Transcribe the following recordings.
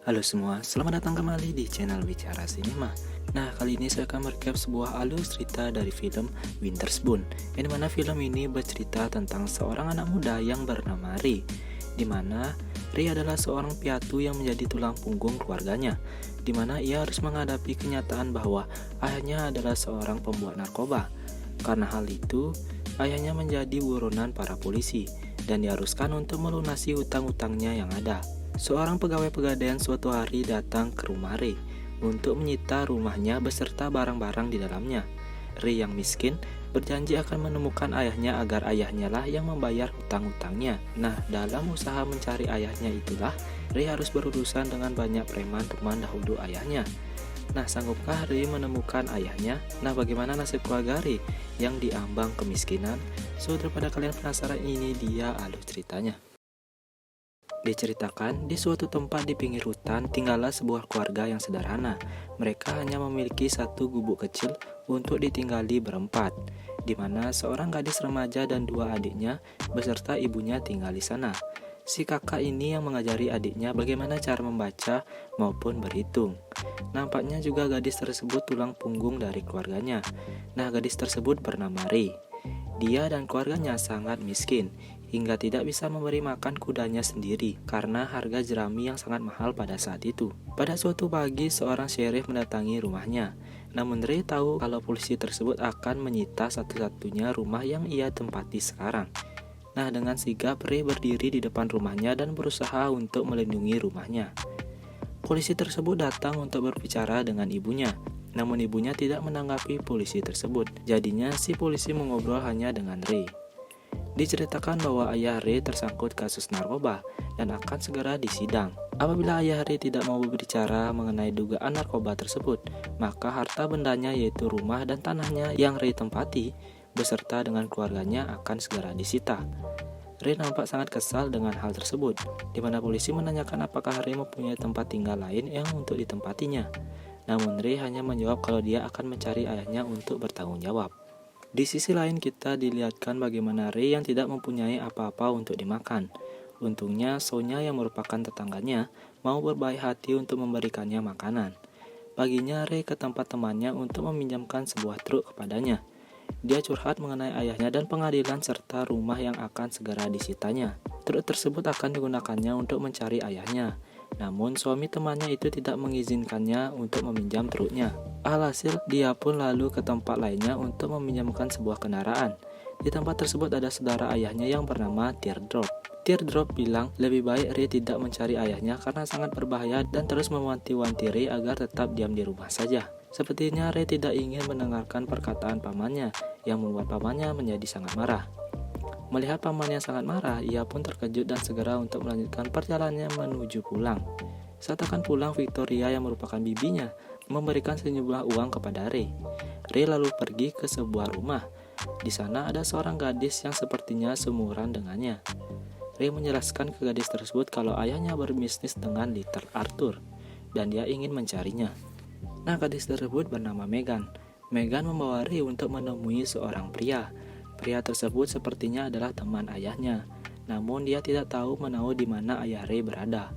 Halo semua, selamat datang kembali di channel Bicara Sinema. Nah, kali ini saya akan merecap sebuah alur cerita dari film Wintersbone, yang dimana film ini bercerita tentang seorang anak muda yang bernama Ray, dimana Ray adalah seorang piatu yang menjadi tulang punggung keluarganya, dimana ia harus menghadapi kenyataan bahwa ayahnya adalah seorang pembuat narkoba. Karena hal itu, ayahnya menjadi buronan para polisi, dan diharuskan untuk melunasi hutang-hutangnya yang ada. Seorang pegawai pegadaian suatu hari datang ke rumah Ray untuk menyita rumahnya beserta barang-barang di dalamnya. Ray yang miskin berjanji akan menemukan ayahnya agar ayahnya lah yang membayar hutang-hutangnya. Nah, dalam usaha mencari ayahnya itulah Ray harus berurusan dengan banyak preman teman dahulu ayahnya. Nah, sanggupkah Ray menemukan ayahnya? Nah, bagaimana nasib keluarga Ray yang diambang kemiskinan? So, daripada kalian penasaran, ini dia alur ceritanya. Diceritakan, di suatu tempat di pinggir hutan tinggallah sebuah keluarga yang sederhana. Mereka hanya memiliki satu gubuk kecil untuk ditinggali berempat, di mana seorang gadis remaja dan dua adiknya beserta ibunya tinggal di sana. Si kakak ini yang mengajari adiknya bagaimana cara membaca maupun berhitung. Nampaknya juga gadis tersebut tulang punggung dari keluarganya. Nah, gadis tersebut bernama Ray. Dia dan keluarganya sangat miskin, hingga tidak bisa memberi makan kudanya sendiri karena harga jerami yang sangat mahal pada saat itu. Pada suatu pagi, seorang syerif mendatangi rumahnya. Namun Ray tahu kalau polisi tersebut akan menyita satu-satunya rumah yang ia tempati sekarang. Nah, dengan sigap Ray berdiri di depan rumahnya dan berusaha untuk melindungi rumahnya. Polisi tersebut datang untuk berbicara dengan ibunya. Namun ibunya tidak menanggapi polisi tersebut. Jadinya si polisi mengobrol hanya dengan Ray. Diceritakan bahwa ayah Ray tersangkut kasus narkoba dan akan segera disidang. Apabila ayah Ray tidak mau berbicara mengenai dugaan narkoba tersebut, maka harta bendanya yaitu rumah dan tanahnya yang Ray tempati beserta dengan keluarganya akan segera disita. Ray nampak sangat kesal dengan hal tersebut, di mana polisi menanyakan apakah Ray mempunyai tempat tinggal lain yang untuk ditempatinya. Namun Ray hanya menjawab kalau dia akan mencari ayahnya untuk bertanggung jawab. Di sisi lain kita dilihatkan bagaimana Ray yang tidak mempunyai apa-apa untuk dimakan. Untungnya Sonya yang merupakan tetangganya mau berbaik hati untuk memberikannya makanan. Paginya Ray ke tempat temannya untuk meminjamkan sebuah truk kepadanya. Dia curhat mengenai ayahnya dan pengadilan serta rumah yang akan segera disitanya. Truk tersebut akan digunakannya untuk mencari ayahnya. Namun suami temannya itu tidak mengizinkannya untuk meminjam truknya. Alhasil dia pun lalu ke tempat lainnya untuk meminjamkan sebuah kendaraan. Di tempat tersebut ada saudara ayahnya yang bernama Teardrop. Teardrop bilang lebih baik Ray tidak mencari ayahnya karena sangat berbahaya dan terus mewanti-wanti Ray agar tetap diam di rumah saja. Sepertinya Ray tidak ingin mendengarkan perkataan pamannya yang membuat pamannya menjadi sangat marah. Melihat pamannya sangat marah, ia pun terkejut dan segera untuk melanjutkan perjalanannya menuju pulang. Saat akan pulang, Victoria yang merupakan bibinya memberikan sejumlah uang kepada Ray. Ray lalu pergi ke sebuah rumah. Di sana ada seorang gadis yang sepertinya seumuran dengannya. Ray menjelaskan ke gadis tersebut kalau ayahnya berbisnis dengan Little Arthur dan dia ingin mencarinya. Nah, gadis tersebut bernama Megan. Megan membawa Ray untuk menemui seorang pria. Pria tersebut sepertinya adalah teman ayahnya, namun dia tidak tahu menahu di mana ayah Ray berada.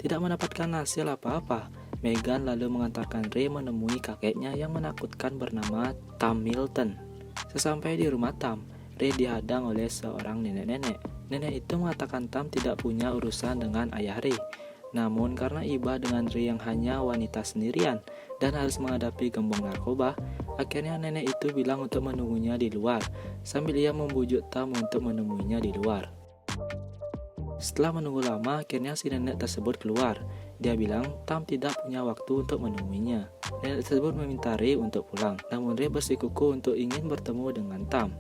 Tidak mendapatkan hasil apa-apa, Megan lalu mengantarkan Ray menemui kakeknya yang menakutkan bernama Tam Milton. Sesampai di rumah Tam, Ray dihadang oleh seorang nenek-nenek. Nenek itu mengatakan Tam tidak punya urusan dengan ayah Ray. Namun karena iba dengan Ray yang hanya wanita sendirian dan harus menghadapi gembong narkoba, akhirnya nenek itu bilang untuk menunggunya di luar, sambil ia membujuk Tam untuk menemuinya di luar. Setelah menunggu lama, akhirnya si nenek tersebut keluar. Dia bilang Tam tidak punya waktu untuk menemuinya. Nenek tersebut meminta Ray untuk pulang, namun Ray bersikukuh untuk ingin bertemu dengan Tam.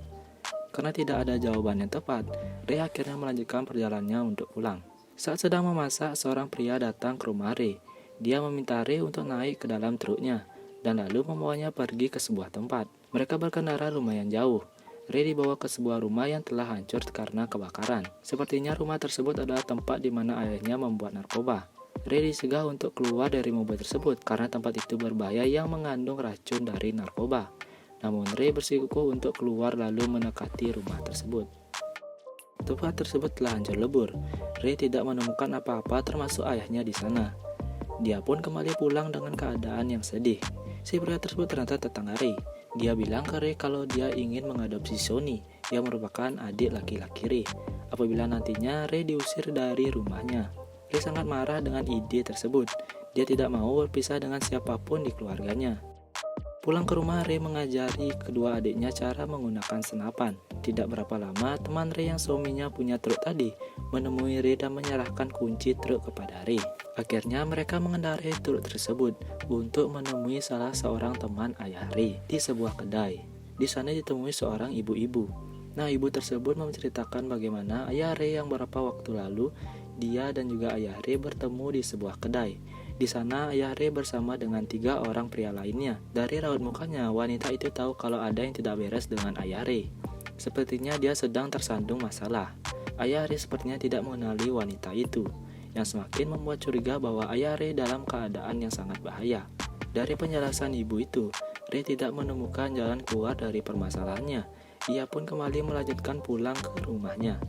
Karena tidak ada jawaban yang tepat, Ray akhirnya melanjutkan perjalanannya untuk pulang. Saat sedang memasak, seorang pria datang ke rumah Ray. Dia meminta Ray untuk naik ke dalam truknya dan lalu membawanya pergi ke sebuah tempat. Mereka berkendara lumayan jauh. Ray dibawa ke sebuah rumah yang telah hancur karena kebakaran. Sepertinya rumah tersebut adalah tempat di mana ayahnya membuat narkoba. Ray dicegah untuk keluar dari mobil tersebut karena tempat itu berbahaya yang mengandung racun dari narkoba. Namun Ray bersikukuh untuk keluar lalu mendekati rumah tersebut. Tempat tersebut telah hancur lebur. Ray tidak menemukan apa-apa termasuk ayahnya di sana. Dia pun kembali pulang dengan keadaan yang sedih. Si pria tersebut ternyata tetangga Ray. Dia bilang ke Ray kalau dia ingin mengadopsi Sony, yang merupakan adik laki-laki Ray. Apabila nantinya Ray diusir dari rumahnya. Ray sangat marah dengan ide tersebut. Dia tidak mau berpisah dengan siapapun di keluarganya. Pulang ke rumah, Ray mengajari kedua adiknya cara menggunakan senapan. Tidak berapa lama, teman Ray yang suaminya punya truk tadi menemui Ray dan menyerahkan kunci truk kepada Ray. Akhirnya mereka mengendarai truk tersebut untuk menemui salah seorang teman ayah Ray di sebuah kedai. Di sana ditemui seorang ibu-ibu. Nah, ibu tersebut menceritakan bagaimana ayah Ray yang beberapa waktu lalu dia dan juga ayah Ray bertemu di sebuah kedai. Di sana ayah Ray bersama dengan 3 orang pria lainnya. Dari raut mukanya, wanita itu tahu kalau ada yang tidak beres dengan ayah Ray. Sepertinya dia sedang tersandung masalah. Ayah Ray sepertinya tidak mengenali wanita itu, yang semakin membuat curiga bahwa ayah Ray dalam keadaan yang sangat bahaya. Dari penjelasan ibu itu, Ray tidak menemukan jalan keluar dari permasalahannya. Ia pun kembali melanjutkan pulang ke rumahnya.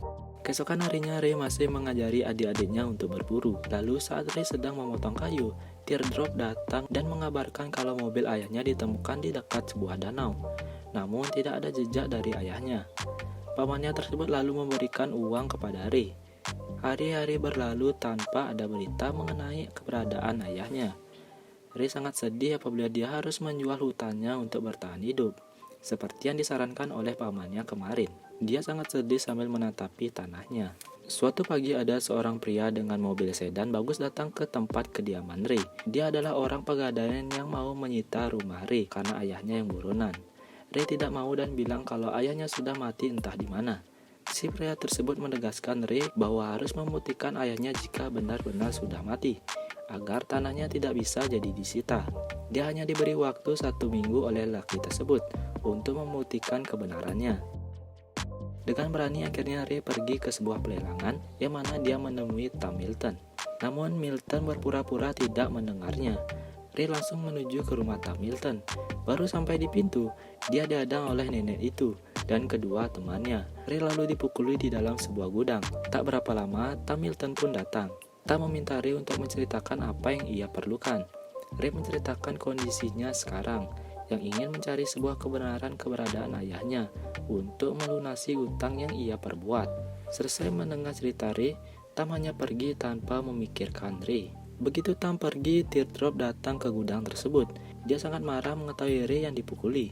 Keesokan harinya, Ray masih mengajari adik-adiknya untuk berburu. Lalu saat Ray sedang memotong kayu, Teardrop datang dan mengabarkan kalau mobil ayahnya ditemukan di dekat sebuah danau. Namun tidak ada jejak dari ayahnya. Pamannya tersebut lalu memberikan uang kepada Ray. Hari-hari berlalu tanpa ada berita mengenai keberadaan ayahnya. Ray sangat sedih apabila dia harus menjual hutannya untuk bertahan hidup, seperti yang disarankan oleh pamannya kemarin. Dia sangat sedih sambil menatapi tanahnya. Suatu pagi ada seorang pria dengan mobil sedan bagus datang ke tempat kediaman Ray. Dia adalah orang pegadaian yang mau menyita rumah Ray karena ayahnya yang buronan. Ray tidak mau dan bilang kalau ayahnya sudah mati entah di mana. Si pria tersebut menegaskan Ray bahwa harus membuktikan ayahnya jika benar-benar sudah mati, agar tanahnya tidak bisa jadi disita. Dia hanya diberi waktu 1 minggu oleh laki tersebut untuk membuktikan kebenarannya. Dengan berani akhirnya Ray pergi ke sebuah pelelangan yang mana dia menemui Tom Milton. Namun Milton berpura-pura tidak mendengarnya. Ray langsung menuju ke rumah Tom Milton. Baru sampai di pintu, dia dihadang oleh nenek itu dan kedua temannya. Ray lalu dipukuli di dalam sebuah gudang. Tak berapa lama, Tom Milton pun datang. Tom meminta Ray untuk menceritakan apa yang ia perlukan. Ray menceritakan kondisinya sekarang, yang ingin mencari sebuah kebenaran keberadaan ayahnya untuk melunasi utang yang ia perbuat. Selesai mendengar cerita Ray, Tom hanya pergi tanpa memikirkan Ray. Begitu Tom pergi, Teardrop datang ke gudang tersebut. Dia sangat marah mengetahui Ray yang dipukuli.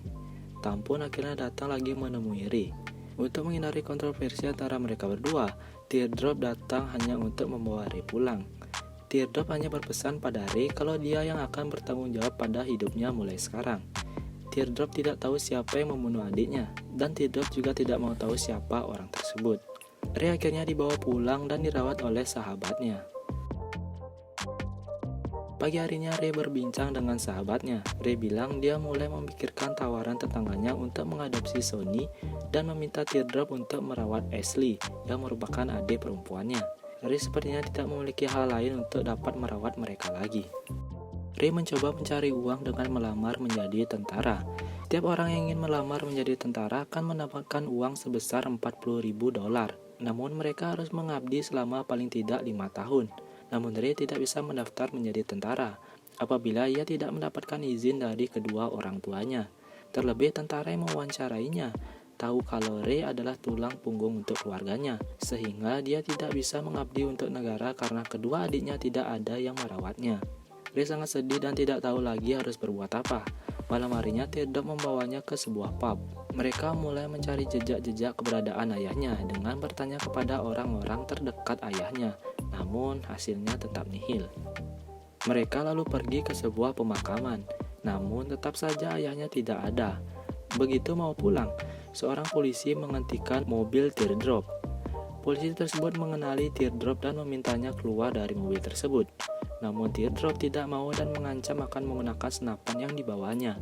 Tom pun akhirnya datang lagi menemui Ray. Untuk menghindari kontroversi antara mereka berdua, Teardrop datang hanya untuk membawa Ray pulang. Teardrop hanya berpesan pada Ray kalau dia yang akan bertanggung jawab pada hidupnya mulai sekarang. Teardrop tidak tahu siapa yang membunuh adiknya, dan Teardrop juga tidak mau tahu siapa orang tersebut. Ray akhirnya dibawa pulang dan dirawat oleh sahabatnya. Pagi harinya Ray berbincang dengan sahabatnya. Ray bilang dia mulai memikirkan tawaran tetangganya untuk mengadopsi Sony dan meminta Teardrop untuk merawat Ashley yang merupakan adik perempuannya. Ray sepertinya tidak memiliki hal lain untuk dapat merawat mereka lagi. Ray mencoba mencari uang dengan melamar menjadi tentara. Setiap orang yang ingin melamar menjadi tentara akan mendapatkan uang sebesar $40.000. Namun mereka harus mengabdi selama paling tidak 5 tahun. Namun Ray tidak bisa mendaftar menjadi tentara apabila ia tidak mendapatkan izin dari kedua orang tuanya. Terlebih tentara yang mewawancarainya tahu kalau Ray adalah tulang punggung untuk keluarganya, sehingga dia tidak bisa mengabdi untuk negara karena kedua adiknya tidak ada yang merawatnya. Ray sangat sedih dan tidak tahu lagi harus berbuat apa. Malam harinya Teardrop membawanya ke sebuah pub. Mereka mulai mencari jejak-jejak keberadaan ayahnya dengan bertanya kepada orang-orang terdekat ayahnya. Namun hasilnya tetap nihil. Mereka lalu pergi ke sebuah pemakaman. Namun tetap saja ayahnya tidak ada. Begitu mau pulang, seorang polisi menghentikan mobil Teardrop. Polisi tersebut mengenali Teardrop dan memintanya keluar dari mobil tersebut. Namun Teardrop tidak mau dan mengancam akan menggunakan senapan yang dibawanya.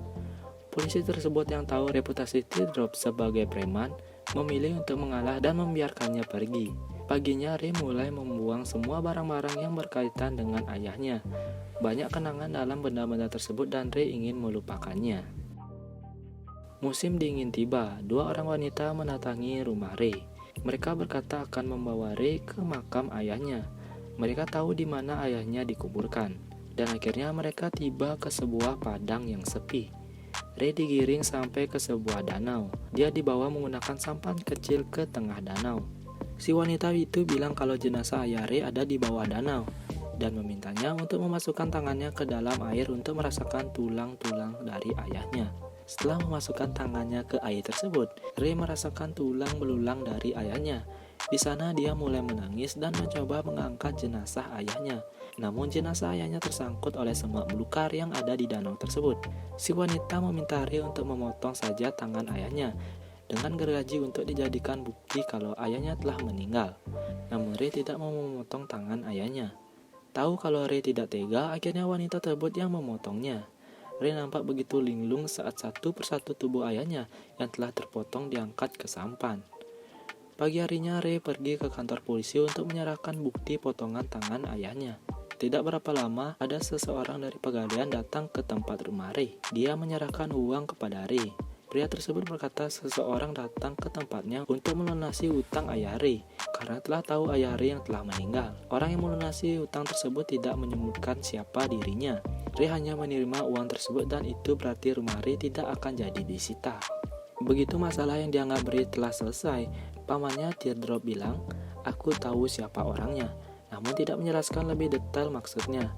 Polisi tersebut yang tahu reputasi Teardrop sebagai preman memilih untuk mengalah dan membiarkannya pergi. Paginya Ray mulai membuang semua barang-barang yang berkaitan dengan ayahnya. Banyak kenangan dalam benda-benda tersebut dan Ray ingin melupakannya. Musim dingin tiba, 2 orang wanita mendatangi rumah Ray. Mereka berkata akan membawa Ray ke makam ayahnya. Mereka tahu di mana ayahnya dikuburkan. Dan akhirnya mereka tiba ke sebuah padang yang sepi. Ray digiring sampai ke sebuah danau. Dia dibawa menggunakan sampan kecil ke tengah danau. Si wanita itu bilang kalau jenazah ayah Ray ada di bawah danau dan memintanya untuk memasukkan tangannya ke dalam air untuk merasakan tulang-tulang dari ayahnya. Setelah memasukkan tangannya ke air tersebut, Ray merasakan tulang belulang dari ayahnya. Di sana dia mulai menangis dan mencoba mengangkat jenazah ayahnya. Namun jenazah ayahnya tersangkut oleh semak belukar yang ada di danau tersebut. Si wanita meminta Ray untuk memotong saja tangan ayahnya dengan gergaji untuk dijadikan bukti kalau ayahnya telah meninggal. Namun Ray tidak mau memotong tangan ayahnya. Tahu kalau Ray tidak tega, akhirnya wanita tersebut yang memotongnya. Ray nampak begitu linglung saat satu persatu tubuh ayahnya yang telah terpotong diangkat ke sampan. Pagi harinya Ray pergi ke kantor polisi untuk menyerahkan bukti potongan tangan ayahnya. Tidak berapa lama, ada seseorang dari pegawai datang ke tempat rumah Ray. Dia menyerahkan uang kepada Ray. Pria tersebut berkata seseorang datang ke tempatnya untuk melunasi utang ayah Ray karena telah tahu ayah Ray yang telah meninggal. Orang yang melunasi utang tersebut tidak menyebutkan siapa dirinya. Ray hanya menerima uang tersebut dan itu berarti rumah Ray tidak akan jadi disita. Begitu masalah yang dianggap Ray telah selesai, pamannya Teardrop bilang, "Aku tahu siapa orangnya," namun tidak menjelaskan lebih detail maksudnya.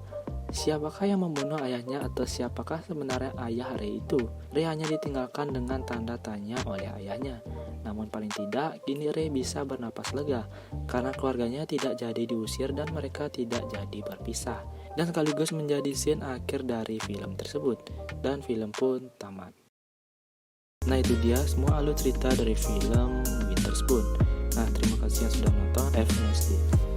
Siapakah yang membunuh ayahnya atau siapakah sebenarnya ayah Ray itu? Ray hanya ditinggalkan dengan tanda tanya oleh ayahnya. Namun paling tidak, kini Ray bisa bernapas lega karena keluarganya tidak jadi diusir dan mereka tidak jadi berpisah. Dan sekaligus menjadi scene akhir dari film tersebut. Dan film pun tamat. Nah itu dia semua alur cerita dari film Winter Spoon. Nah terima kasih yang sudah menonton. Have a nice day.